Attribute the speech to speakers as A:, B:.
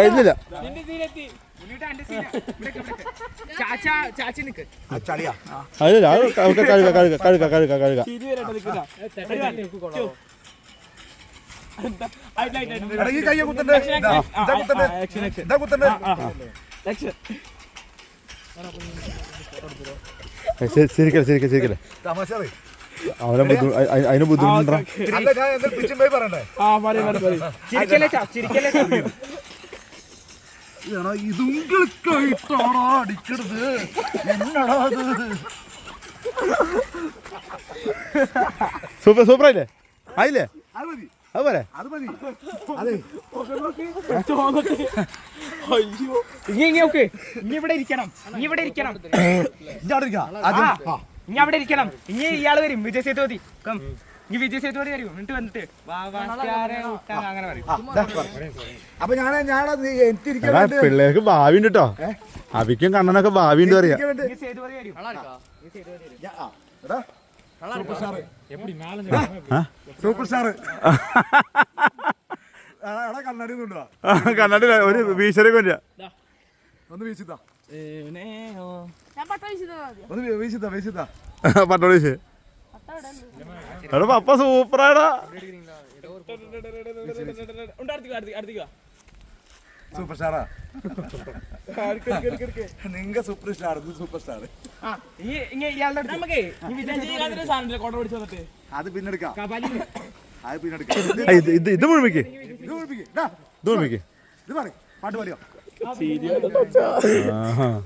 A: ഇല്ലില്ല അതില്ല കഴുക ശരിക്കല്ലേ അതിന് ബുദ്ധിമുട്ടുണ്ടോ
B: അടിക്കരുത് എന്നടാ
A: സൂപ്പറായില്ലേ ആയില്ലേ അത് പോരെ
C: ഇനി ഇവിടെ ഇരിക്കണം ഇനി അവിടെ ഇരിക്കണം. ഇനി ഇയാള് വരും വിജയ് സേതുപതി. ഇനി വിജയ് സേതുപതി വരും എന്നിട്ട് വന്നിട്ട് അങ്ങനെ പറയും.
B: അപ്പൊ
A: പിള്ളേർക്ക് ഭാവി ഉണ്ട് കേട്ടോ. അവിക്കും കണ്ണനൊക്കെ ഭാവി ഉണ്ട് പറയാ.
C: സേതുപതി വരും.
B: സൂപ്പർ സ്റ്റാർ
A: കണ്ണാടി ഒരു വീശരൊക്കെ വരിക.
B: ഒന്ന് വീശിത്താ
A: എടാ പപ്പ സൂപ്പറാടാ.
B: സൂപ്പർ സ്റ്റാറാ നിങ്ങ സൂപ്പർ സ്റ്റാർ അത് പിന്നെടുക്കാം
A: ഇത് മുഴുമിക്ക്
B: ഇത് പാട്ട് പാടിയോ